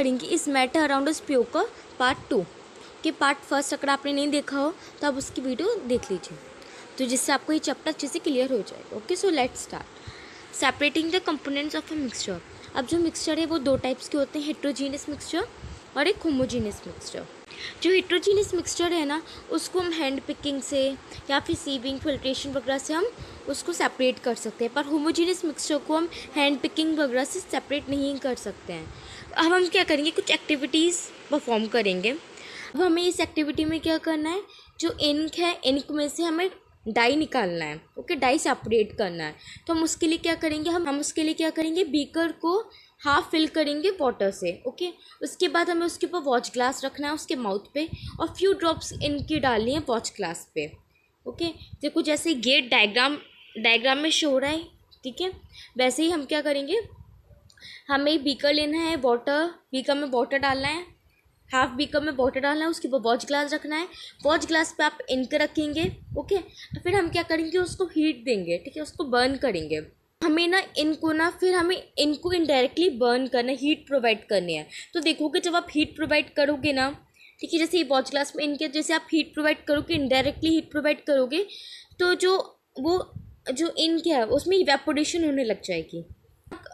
करेंगे इस matter around अ spew का पार्ट 2 कि पार्ट फर्स्ट अगर आपने नहीं देखा हो तो आप उसकी वीडियो देख लीजिए, तो जिससे आपको ये चैप्टर अच्छे से क्लियर हो जाएगा। Okay, so let's start separating the components of a mixture. अब जो मिक्सचर है वो दो टाइप्स के होते हैं, हेट्रोजीनियस मिक्सचर और एक होमोजीनियस मिक्सचर। जो हेट्रोजीनियस मिक्सचर है ना, उसको हम हैंड पिकिंग से या फिर सीविंग फिल्ट्रेशन वगैरह से हम उसको सेपरेट कर सकते हैं, पर होमोजीनियस मिक्सचर को हम हैंड पिकिंग वगैरह से सेपरेट नहीं कर सकते हैं। अब हम क्या करेंगे, कुछ एक्टिविटीज़ परफॉर्म करेंगे। अब हमें इस एक्टिविटी में क्या करना है, जो इंक है इंक में से हमें डाई निकालना है। ओके, डाई सेपरेट करना है। तो हम उसके लिए क्या करेंगे, हम उसके लिए क्या करेंगे, बीकर को हाफ फिल करेंगे वाटर से। ओके, उसके बाद हमें उसके ऊपर वॉच ग्लास रखना है उसके माउथ पे, और फ्यू ड्रॉप्स इनकी डालनी है वॉच ग्लास पे। ओके, देखो जैसे गेट डायग्राम में शो हो रहा है, ठीक है, वैसे ही हम क्या करेंगे, हमें बीकर लेना है, वाटर, बीकर में वाटर डालना है, हाफ बीकर में वाटर डालना है, उसके ऊपर वॉच ग्लास रखना है, वॉच ग्लास पे आप इंक रखेंगे। ओके, फिर हम क्या करेंगे, उसको हीट देंगे, ठीक है, उसको बर्न करेंगे। हमें ना इनको ना फिर हमें इनको इनडायरेक्टली बर्न करना है, हीट प्रोवाइड करनी है। तो देखोगे जब आप हीट प्रोवाइड करोगे ना, ठीक है, जैसे ये वॉच ग्लास में इनके जैसे आप हीट प्रोवाइड करोगे, इनडायरेक्टली हीट प्रोवाइड करोगे, तो जो इंक है उसमें इवेपोरेशन होने लग जाएगी।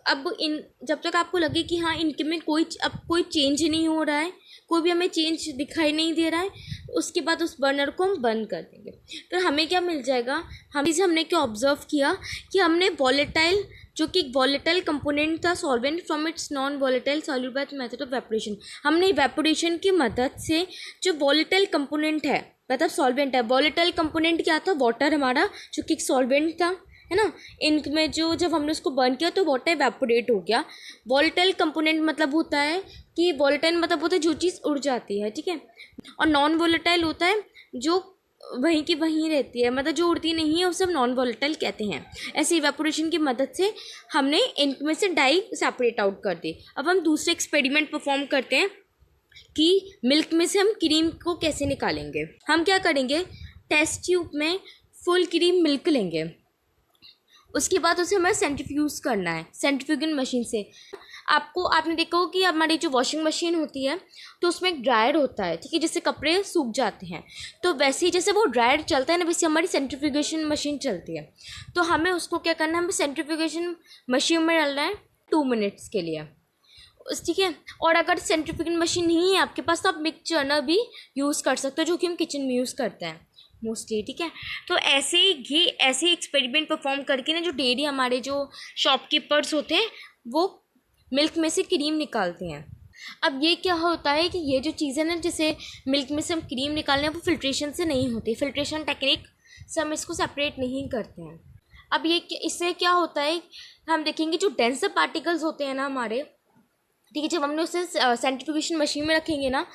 अब इन जब तक आपको लगे कि हाँ इनके में कोई चेंज नहीं हो रहा है, कोई भी हमें चेंज दिखाई नहीं दे रहा है, उसके बाद उस बर्नर को हम बंद कर देंगे। तो हमें क्या मिल जाएगा, हमने क्या ऑब्जर्व किया कि हमने वॉलेटाइल, जो कि वॉलेटाइल कंपोनेंट था solvent from its non volatile solute by method of evaporation, हमने वेपोरेशन की मदद से जो वॉलेटाइल कंपोनेंट है, मतलब सॉल्वेंट है, वॉलेटाइल कंपोनेंट क्या था, वाटर हमारा, जो कि एक सॉल्वेंट था, है ना, इंक में जो जब हमने उसको बर्न किया तो वाटर इवेपोरेट हो गया। वॉलेटाइल कंपोनेंट मतलब होता है कि वॉलेटाइल मतलब होता है जो चीज़ उड़ जाती है, ठीक है, और नॉन वॉलेटाइल होता है जो वहीं की वहीं रहती है, मतलब जो उड़ती नहीं है उसे हम नॉन वॉलेटाइल कहते हैं। ऐसे इवेपोरेशन की मदद से हमने इंक में से डाई सेपरेट आउट कर दी। अब हम दूसरे एक्सपेरिमेंट परफॉर्म करते हैं कि मिल्क में से हम क्रीम को कैसे निकालेंगे। हम क्या करेंगे, टेस्ट ट्यूब में फुल क्रीम मिल्क लेंगे, उसके बाद उसे हमें सेंट्रीफ्यूज करना है सेंट्रीफ्यूगल मशीन से। आपने देखा हो कि हमारी जो वॉशिंग मशीन होती है तो उसमें एक ड्रायर होता है, ठीक है, जिससे कपड़े सूख जाते हैं, तो वैसे ही जैसे वो ड्रायर चलता है ना, वैसे हमारी सेंट्रीफ्यूगेशन मशीन चलती है। तो हमें उसको क्या करना है, हमें सेंट्रीफ्यूगेशन मशीन में डालना है 2 मिनट्स के लिए, ठीक है। और अगर सेंट्रीफ्यूगल मशीन नहीं है आपके पास तो आप मिक्स चर्नर भी यूज़ कर सकते हो, जो कि हम किचन में यूज़ करते हैं मोस्टली, ठीक है। तो ऐसे ही एक्सपेरिमेंट परफॉर्म करके ना, जो डेयरी हमारे जो शॉपकीपर्स होते हैं वो मिल्क में से क्रीम निकालते हैं। अब ये क्या होता है कि ये जो चीज़ें ना, जैसे मिल्क में से हम क्रीम निकालने हैं, वो फिल्ट्रेशन से नहीं होती, फिल्ट्रेशन टेक्निक से हम इसको सेपरेट नहीं करते हैं। अब इससे क्या होता है, हम देखेंगे जो डेंसर पार्टिकल्स होते हैं ना हमारे, ठीक है, जब हमने उसे सेंट्रीफ्यूगेशन मशीन में रखेंगे ना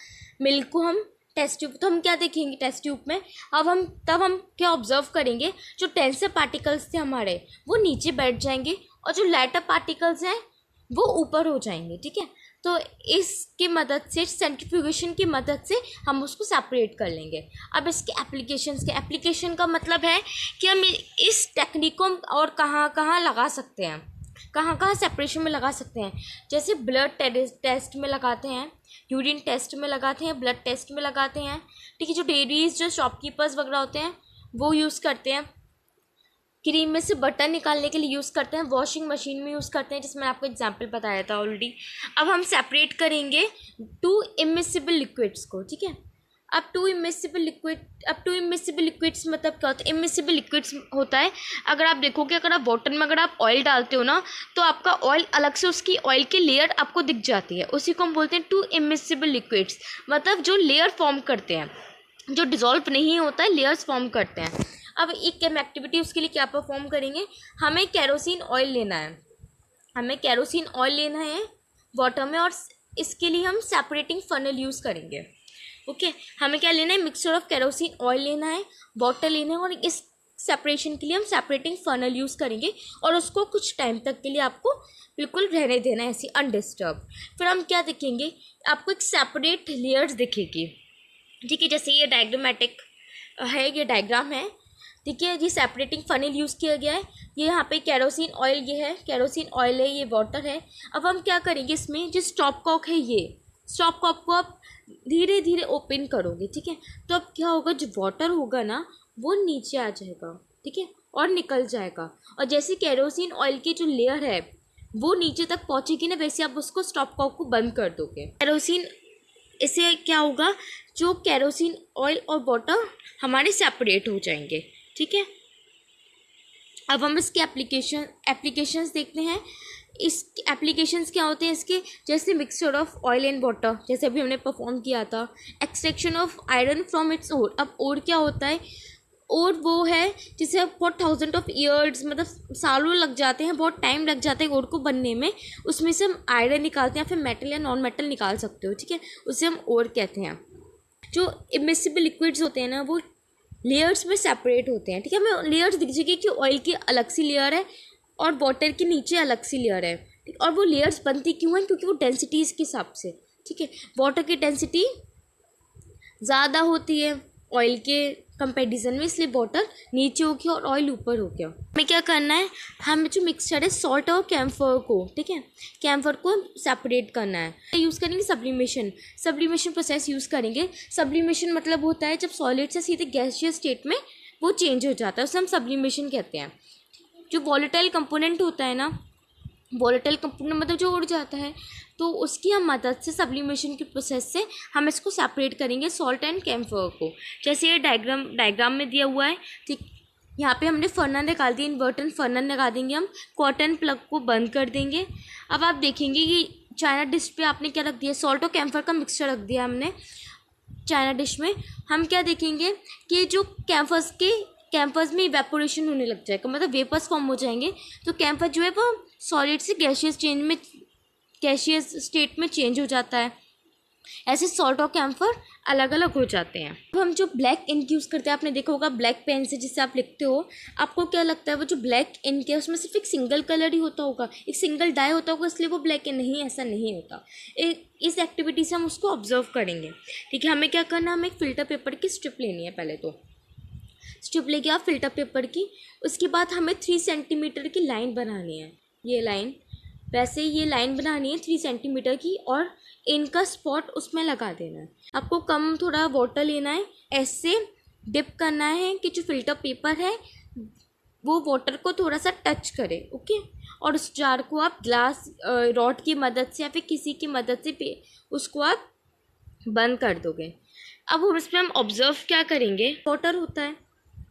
मिल्क को, हम टेस्ट ट्यूब, तो हम क्या देखेंगे टेस्ट ट्यूब में, तब हम क्या ऑब्जर्व करेंगे, जो डेंसर पार्टिकल्स थे हमारे वो नीचे बैठ जाएंगे और जो लाइटर पार्टिकल्स हैं वो ऊपर हो जाएंगे, ठीक है। तो इसकी मदद से, सेंट्रीफ्यूगेशन की मदद से हम उसको सेपरेट कर लेंगे। अब इसके एप्लीकेशन का मतलब है कि हम इस टेक्निक को और कहाँ कहाँ लगा सकते हैं, कहाँ कहाँ सेपरेशन में लगा सकते हैं। जैसे ब्लड टेस्ट में लगाते हैं, यूरिन टेस्ट में लगाते हैं, ब्लड टेस्ट में लगाते हैं, ठीक है। जो डेयरीज, जो शॉपकीपर्स वगैरह होते हैं वो यूज़ करते हैं, क्रीम में से बटर निकालने के लिए यूज़ करते हैं, वॉशिंग मशीन में यूज़ करते हैं, जिसमें मैंने आपको एग्जांपल बताया था ऑलरेडी। अब हम सेपरेट करेंगे 2 इमिसिबल लिक्विड्स को, ठीक है। अब टू इमिसिबल लिक्विड्स मतलब क्या होता है, इमिसिबल लिक्विड्स होता है, अगर आप देखोगे, अगर आप वाटर में अगर आप ऑयल डालते हो ना, तो आपका ऑयल अलग से, उसकी ऑयल की लेयर आपको दिख जाती है, उसी को हम बोलते हैं 2 इमिसिबल लिक्विड्स, मतलब जो लेयर फॉर्म करते हैं, जो डिज़ोल्व नहीं होता है, लेयर्स फॉर्म करते हैं। अब एक एक्टिविटी उसके लिए क्या परफॉर्म करेंगे, हमें केरोसिन ऑयल लेना है, वाटर में, और इसके लिए हम सेपरेटिंग फनल यूज़ करेंगे। ओके, हमें क्या लेना है, मिक्सचर ऑफ केरोसिन ऑयल लेना है, वाटर लेना है, और इस सेपरेशन के लिए हम सेपरेटिंग फनल यूज़ करेंगे, और उसको कुछ टाइम तक के लिए आपको बिल्कुल रहने देना है ऐसी अनडिस्टर्ब। फिर हम क्या देखेंगे, आपको एक सेपरेट लेयर्स दिखेगी, ठीक है, जैसे ये डायग्रामेटिक है, ये डायग्राम है, ठीक है, ये सेपरेटिंग फनल यूज़ किया गया है, ये यहाँ पे केरोसिन ऑयल, ये है केरोसिन ऑयल है, ये वाटर है। अब हम क्या करेंगे, इसमें जो स्टॉप कॉक है, स्टॉप कॉप को आप धीरे धीरे ओपन करोगे, ठीक है। तो अब क्या होगा, जो वाटर होगा ना वो नीचे आ जाएगा, ठीक है, और निकल जाएगा। और जैसे केरोसिन ऑयल की जो लेयर है वो नीचे तक पहुंचेगी ना, वैसे आप उसको स्टॉप कॉक को बंद कर दोगे। केरोसिन, इससे क्या होगा, जो केरोसिन ऑयल और वाटर हमारे सेपरेट हो जाएंगे, ठीक है। अब हम इसके एप्लीकेशंस देखते हैं। इस एप्लीकेशंस क्या होते हैं इसके, जैसे mixture of oil and water, जैसे अभी हमने परफॉर्म किया था। Extraction of iron from its ore. अब ओर क्या होता है, और वो है जिसे बहुत थाउजेंड ऑफ ईयर्स, मतलब सालों लग जाते हैं, बहुत टाइम लग जाता है ओर को बनने में। उसमें से हम आयरन निकालते हैं, फिर मेटल या नॉन मेटल निकाल सकते हो, ठीक है। उसे हम ओर कहते हैं। जो इमिसिबल लिक्विड्स होते हैं ना वो लेयर्स में सेपरेट होते हैं, ठीक है। हमें लेयर्स दिख जाएगी कि ऑयल की अलग सी लेयर है और वाटर के नीचे अलग सी लेयर है, ठीक। और वो लेयर्स बनती क्यों हैं, क्योंकि वो डेंसिटीज़ के हिसाब से, ठीक है। वाटर की डेंसिटी ज़्यादा होती है ऑयल के कंपैरिजन में, इसलिए वाटर नीचे हो गया और ऑयल ऊपर हो गया। हमें क्या करना है, हमें जो मिक्सचर है सॉल्ट और कैम्फर को, ठीक है, कैम्फर को सेपरेट करना है। यूज़ करेंगे सब्लिमेशन प्रोसेस यूज़ करेंगे। सब्लिमेशन मतलब होता है जब सॉलिड से सीधे गैसियस स्टेट में वो चेंज हो जाता है, उसे हम सब्लिमेशन कहते हैं। जो वॉलेटाइल कंपोनेंट होता है ना, वॉलेटाइल कंपोनेंट मतलब जो उड़ जाता है, तो उसकी हम मदद से सब्लिमेशन की प्रोसेस से हम इसको सेपरेट करेंगे सॉल्ट एंड कैम्फर को। जैसे ये डायग्राम में दिया हुआ है, ठीक। यहाँ पे हमने फर्नल निकाल दिया, इन्वर्टन फर्नल लगा देंगे हम, कॉटन प्लग को बंद कर देंगे। अब आप देखेंगे कि चाइना डिश पे आपने क्या रख दिया, सॉल्ट और कैम्फर का मिक्सचर रख दिया हमने चाइना डिश में। हम क्या देखेंगे कि जो कैम्फर्स में इवेपोरेशन होने लग जाएगा, मतलब वेपर्स फॉर्म हो जाएंगे। तो कैम्फर जो है वो सॉलिड से गैसियस स्टेट में चेंज हो जाता है। ऐसे सॉल्ट और कैम्फर अलग अलग हो जाते हैं। अब हम जो ब्लैक इंक यूज़ करते हैं, आपने देखा होगा ब्लैक पेन से जिससे आप लिखते हो, आपको क्या लगता है वो जो ब्लैक इंक है उसमें सिर्फ एक सिंगल कलर ही होता होगा, एक सिंगल डाई होता होगा, इसलिए वो ब्लैक है? नहीं, ऐसा नहीं होता। इस एक्टिविटी से हम उसको ऑब्जर्व करेंगे, ठीक है। हमें क्या करना है, हमें एक फ़िल्टर पेपर की स्ट्रिप लेनी है। पहले तो स्ट्रिप लेके आप फ़िल्टर पेपर की, उसके बाद हमें 3 सेंटीमीटर की लाइन बनानी है। ये लाइन, वैसे ये लाइन बनानी है 3 सेंटीमीटर की, और इनका स्पॉट उसमें लगा देना है। आपको कम थोड़ा वाटर लेना है, ऐसे डिप करना है कि जो फ़िल्टर पेपर है वो वाटर को थोड़ा सा टच करे, ओके। और उस जार को आप ग्लास रॉड की मदद से या फिर किसी की मदद से उसको आप बंद कर दोगे। अब हम इसमें हम ऑब्जर्व क्या करेंगे, वाटर होता है,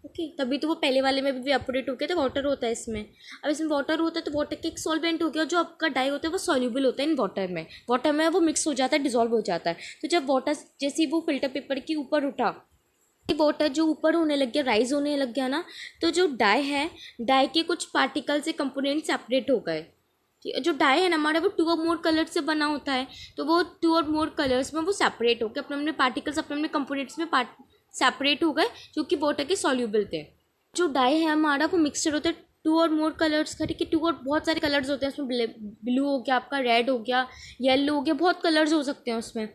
ओके। तभी तो वो पहले वाले में भी इवेपोरेट हो गया था, वाटर होता है इसमें। अब इसमें वाटर होता है तो वाटर के एक सॉल्वेंट हो गया, जो आपका डाई होता है वो सॉल्यूबल होता है इन वाटर में वो मिक्स हो जाता है, डिजॉल्व हो जाता है। तो जब वाटर जैसे वो फिल्टर पेपर के ऊपर उठा, वाटर जो ऊपर होने लग गया, राइज होने लग गया ना, तो जो डाई है, डाई के कुछ पार्टिकल से कंपोनेंट सेपरेट हो गए। जो डाई है ना हमारा, वो 2 और मोर कलर से बना होता है, तो वो 2 और मोर कलर्स में वो सेपरेट हो गए, अपने अपने पार्टिकल्स अपने अपने कंपोनेंट्स में सेपरेट हो गए, जो कि वाटर के सॉल्यूबल थे। जो डाई है हमारा वो मिक्सचर होता है 2 और मोर कलर्स का, ठीक है। 2 और बहुत सारे कलर्स होते हैं उसमें, ब्लू हो गया आपका, रेड हो गया, येलो हो गया, बहुत कलर्स हो सकते हैं उसमें।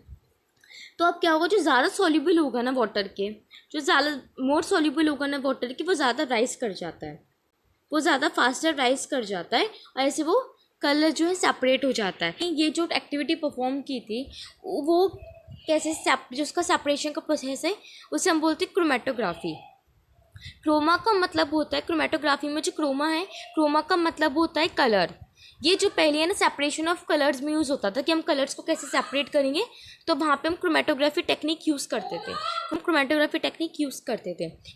तो अब क्या होगा, जो ज़्यादा सॉल्यूबल होगा ना वाटर के, जो ज़्यादा मोर सॉल्यूबल होगा ना वाटर के, वो ज़्यादा राइज कर जाता है, वो ज़्यादा फास्टर राइज कर जाता है, और ऐसे वो कलर जो है सेपरेट हो जाता है। ये जो एक्टिविटी परफॉर्म की थी वो कैसे जो उसका सेपरेशन का प्रोसेस है उसे हम बोलते हैं क्रोमेटोग्राफी। क्रोमा का मतलब होता है, क्रोमेटोग्राफी में जो क्रोमा है, क्रोमा का मतलब होता है कलर। ये जो पहले है ना सेपरेशन ऑफ कलर्स में यूज़ होता था कि हम कलर्स को कैसे सेपरेट करेंगे, तो वहाँ पे हम क्रोमेटोग्राफी टेक्निक यूज़ करते थे।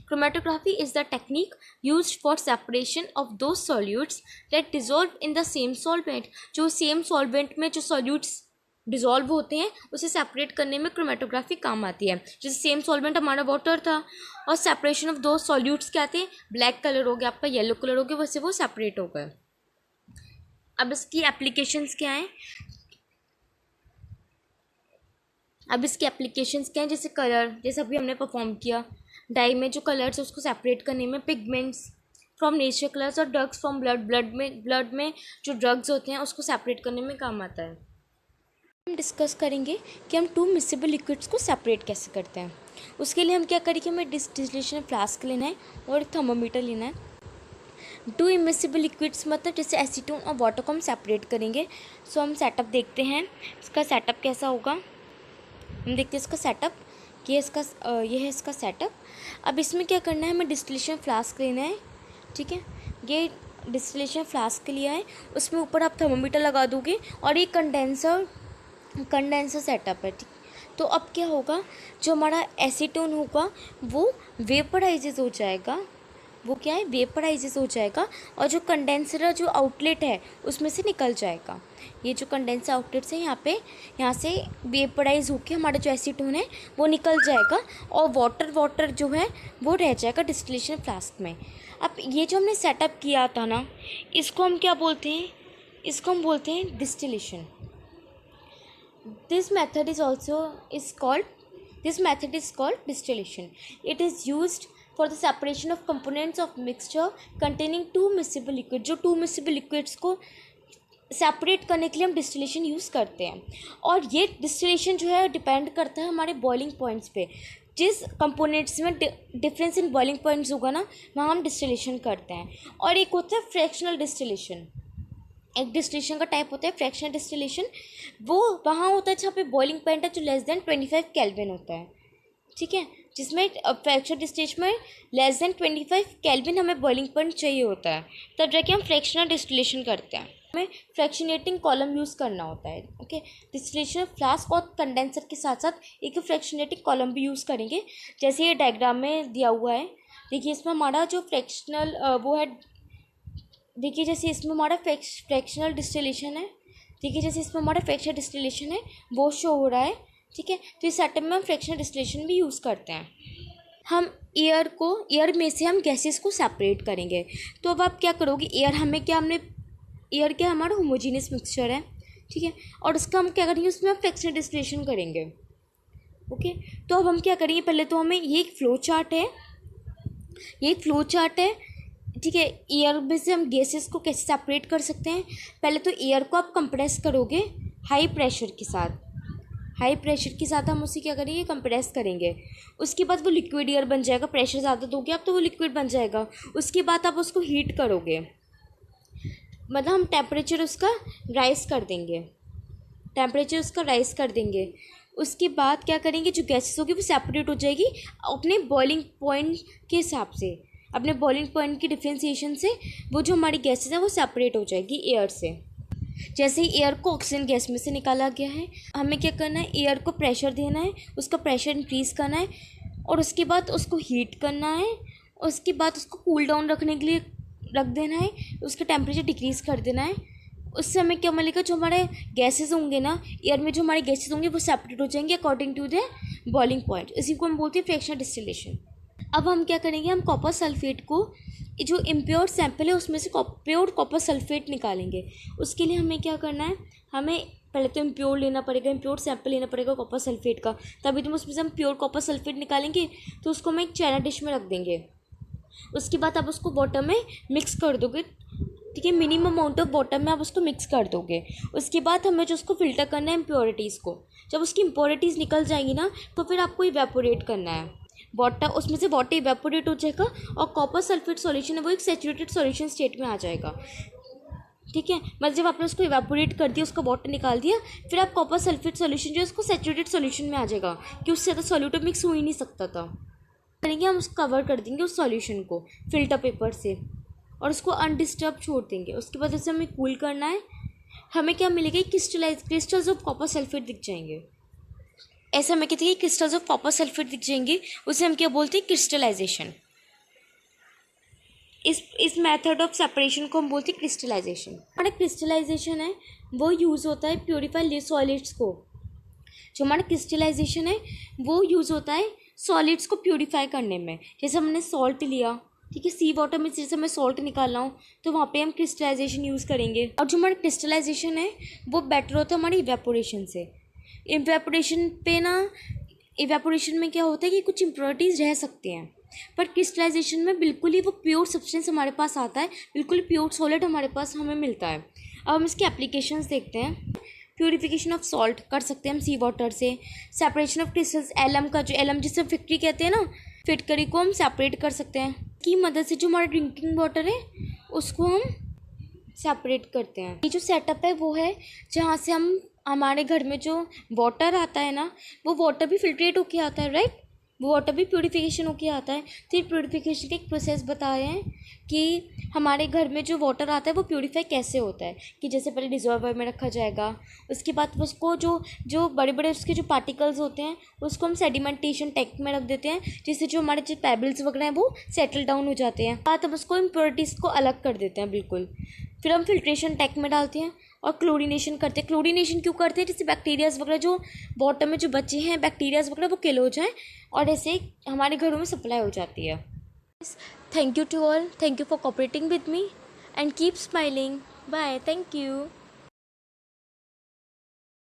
Chromatography is the technique used for separation of दो solutes that dissolve in the same solvent. जो सेम सॉल्वेंट में जो सॉल्यूट्स डिजॉल्व होते हैं उसे सेपरेट करने में क्रोमेटोग्राफी काम आती है। जैसे सेम सॉल्वेंट हमारा वाटर था और सेपरेशन ऑफ दो सॉल्यूट्स क्या थे, ब्लैक कलर हो गया आपका, येलो कलर हो गया, वैसे वो सेपरेट हो गए। अब इसकी एप्लीकेशंस क्या हैं, जैसे कलर, जैसे अभी हमने परफॉर्म किया, डाई में जो कलर्स है उसको सेपरेट करने में, पिगमेंट्स फ्रॉम नेचर कलर्स और ड्रग्स फ्रॉम ब्लड में जो ड्रग्स होते हैं उसको सेपरेट करने में काम आता है। हम डिस्कस करेंगे कि हम 2 मिक्सेबल लिक्विड्स को सेपरेट कैसे करते हैं। उसके लिए हम क्या करेंगे, हमें डिस्टिलेशन फ्लास्क लेना है और थर्मोमीटर लेना है। 2 इमिसिबल लिक्विड्स मतलब जैसे एसीटोन और वाटर को हम सेपरेट करेंगे। सो हम सेटअप देखते हैं, इसका सेटअप कैसा होगा। हम देखते हैं इसका सेटअप, कि ये है इसका सेटअप। अब इसमें क्या करना है, हमें डिस्टिलेशन फ्लास्क लेना है, ठीक है। ये डिस्टिलेशन फ्लास्क लिया है, उसमें ऊपर आप थर्मोमीटर लगा दोगे और ये कंडेंसर सेटअप है, ठीक। तो अब क्या होगा, जो हमारा एसीटोन होगा वो वेपराइजेज हो जाएगा, वो क्या है, वेपराइजेज हो जाएगा, और जो कंडेंसर जो आउटलेट है उसमें से निकल जाएगा। ये जो कंडेंसर आउटलेट से यहाँ से वेपराइज होकर हमारा जो एसीटोन है वो निकल जाएगा, और वाटर जो है वो रह जाएगा डिस्टिलेशन फ्लास्क में। अब ये जो हमने सेटअप किया था ना, इसको हम क्या बोलते हैं, इसको हम बोलते हैं distillation. This method is called distillation. It is used for the separation of components of mixture containing two miscible liquids. जो two miscible liquids को सेपरेट करने के लिए हम डिस्टिलेशन यूज़ करते हैं, और ये डिस्टिलेशन जो है डिपेंड करता है हमारे बॉइलिंग पॉइंट्स पे। जिस कंपोनेंट्स में डिफरेंस इन बॉइलिंग पॉइंट्स होगा ना, वहाँ हम डिस्टिलेशन करते हैं। और एक होता है फ्रैक्शनल डिस्टिलेशन, एक डिस्टिलेशन का टाइप होता है फ्रैक्शनल डिस्टिलेशन। वो वहाँ होता है जहाँ पे बॉइलिंग पॉइंट है जो लेस देन 25 केल्विन होता है, ठीक है, जिसमें फ्रैक्शनल डिस्टिलेशन में लेस देन 25 केल्विन हमें बॉइलिंग पॉइंट चाहिए होता है, तब जाके हम फ्रैक्शनल डिस्टिलेशन करते हैं। हमें फ्रैक्शनेटिंग कॉलम यूज़ करना होता है, ओके। डिस्टिलेशन फ्लास्क और कंडेंसर के साथ साथ एक फ्रैक्शनेटिंग कॉलम भी यूज़ करेंगे, जैसे ये डायग्राम में दिया हुआ है। देखिए इसमें हमारा जो फ्रैक्शनल वो है, देखिए जैसे इसमें हमारा फ्रैक्शनल डिस्टिलेशन है, देखिए जैसे इसमें हमारा फ्रैक्शनल डिस्टिलेशन है वो शो हो रहा है, ठीक है। तो इस सेटअप में हम फ्रैक्शनल डिस्टिलेशन भी यूज़ करते हैं। हम एयर में से हम गैसेस को सेपरेट करेंगे। तो अब आप क्या करोगे, एयर क्या हमारा होमोजीनियस मिक्सचर है, ठीक है, और उसका हम क्या करेंगे, उसमें हम फ्रैक्शनल डिस्टिलेशन करेंगे, ओके। तो अब हम क्या करेंगे, पहले तो हमें ये एक फ्लो चार्ट है, ठीक है। एयर में से हम गैसेस को कैसे सेपरेट कर सकते हैं, पहले तो एयर को आप कंप्रेस करोगे हाई प्रेशर के साथ हम उसे क्या करेंगे, कंप्रेस करेंगे। उसके बाद वो लिक्विड एयर बन जाएगा, प्रेशर ज़्यादा दोगे आप तो वो लिक्विड बन जाएगा। उसके बाद आप उसको हीट करोगे, मतलब हम टेम्परेचर उसका राइज़ कर देंगे। उसके बाद क्या करेंगे, जो गैसेस होगी वो सेपरेट हो जाएगी अपने बॉइलिंग पॉइंट के हिसाब से, अपने बॉइलिंग पॉइंट की डिफ्रेंसिएशन से वो जो हमारी गैसेस है वो सेपरेट हो जाएगी एयर से। जैसे ही एयर को ऑक्सीजन गैस में से निकाला गया है, हमें क्या करना है, एयर को प्रेशर देना है, उसका प्रेशर इंक्रीज़ करना है, और उसके बाद उसको हीट करना है, उसके बाद उसको कूल डाउन रखने के लिए रख देना है, उसका टेम्परेचर डिक्रीज़ कर देना है। उससे हमें क्या मिलेगा, जो हमारे गैसेस होंगे ना, एयर में जो हमारे गैसेस होंगे वो सेपरेट हो जाएंगे according to the boiling point. इसी को हम बोलते हैं फ्रैक्शनल डिस्टिलेशन। अब हम क्या करेंगे, हम कॉपर सल्फेट को, जो इम्प्योर सैंपल है उसमें से प्योर कॉपर सल्फेट निकालेंगे। उसके लिए हमें क्या करना है, हमें पहले तो इम्प्योर सैंपल लेना पड़ेगा कॉपर सल्फेट का, तभी तो उसमें से हम प्योर कॉपर सल्फेट निकालेंगे। तो उसको हम एक चाइना डिश में रख देंगे। उसके बाद आप उसको वाटर में मिक्स कर दोगे, ठीक है, मिनिमम अमाउंट ऑफ वाटर में आप उसको मिक्स कर दोगे। उसके बाद हमें जो उसको फिल्टर करना है इम्प्योरिटीज़ को, जब उसकी इम्प्योरिटीज़ निकल जाएंगी ना, तो फिर आपको इवेपोरेट करना है वाटर, उसमें से वाटर इवेपोरेट हो जाएगा और कॉपर सल्फेट सॉल्यूशन है वो एक सैचुरेटेड सॉल्यूशन स्टेट में आ जाएगा, ठीक है। मतलब जब आपने उसको इवेपोरेट कर दिया, उसका वाटर निकाल दिया, फिर आप कॉपर सल्फेट सॉल्यूशन जो है उसको सैचुरेटेड सॉल्यूशन में आ जाएगा, कि उससे ज़्यादा सॉल्यूट मिक्स हो ही नहीं सकता था। करेंगे हम उसको कवर कर देंगे उस सॉल्यूशन को फिल्टर पेपर से, और उसको अनडिस्टर्ब छोड़ देंगे। उसके बाद उसे हमें कूल करना है। हमें क्या मिलेगा, क्रिस्टल्स ऑफ कॉपर सल्फेट दिख जाएंगे। ऐसा हमें कहते हैं कि क्रिस्टल्स ऑफ कॉपर सल्फेट दिख जाएंगे, उसे हम क्या बोलते हैं, क्रिस्टलाइजेशन। इस मेथड ऑफ सेपरेशन को हम बोलते हैं क्रिस्टलाइजेशन। हमारा क्रिस्टलाइजेशन है वो यूज़ होता है प्योरीफाई सॉलिड्स को, जो हमारा क्रिस्टलाइजेशन है वो यूज़ होता है सॉलिड्स को प्योरीफाई करने में। जैसे हमने सॉल्ट लिया, ठीक है, सी वाटर में जैसे मैं सॉल्ट निकालना हूँ तो वहाँ पे हम क्रिस्टलाइजेशन यूज़ करेंगे। और जो हमारा क्रिस्टलाइजेशन है वो बेटर होता है हमारी इवेपोरेशन से। इवेपोरेशन में क्या होता है कि कुछ इम्प्योरिटीज़ रह सकती हैं, पर क्रिस्टलाइजेशन में बिल्कुल ही वो प्योर सब्सटेंस हमारे पास आता है, बिल्कुल प्योर सॉलिड हमारे पास हमें मिलता है। अब हम इसके एप्लीकेशंस देखते हैं। प्योरीफिकेशन ऑफ सॉल्ट कर सकते हैं हम सी वाटर से। सेपरेशन ऑफ क्रिस्टल्स, एलम जिसे फिटकरी कहते हैं ना, फिटकरी को हम सेपरेट कर सकते हैं। की मदद से जो हमारा ड्रिंकिंग वाटर है उसको हम सेपरेट करते हैं। ये जो सेटअप है वो है जहाँ से हमारे घर में जो वाटर आता है ना, वो वाटर भी फिल्ट्रेट होके आता है, राइट। वो वाटर भी प्योरीफिकेशन होके आता है। फिर प्योरीफिकेशन का एक प्रोसेस बताए हैं कि हमारे घर में जो वाटर आता है वो प्योरीफाई कैसे होता है, कि जैसे पहले डिजॉल्वर में रखा जाएगा, उसके बाद उसको जो जो बड़े बड़े उसके जो पार्टिकल्स होते हैं उसको हम सेडिमेंटेशन टैंक में रख देते हैं, जिससे जो हमारे जो पेबल्स वगैरह हैं वो सेटल डाउन हो जाते हैं। बाद हम उसको इम्प्योरिटीज़ को अलग कर देते हैं बिल्कुल। फिर हम फिल्ट्रेशन टैंक में डालते हैं और क्लोरीनेशन करते हैं। क्लोरीनेशन क्यों करते हैं? जिससे बैक्टीरियाज वगैरह जो वाटर में जो बचे हैं बैक्टीरियाज वगैरह वो किल हो जाएं और ऐसे हमारे घरों में सप्लाई हो जाती है। Thank you to all, thank you for cooperating with me and keep smiling. Bye, thank you.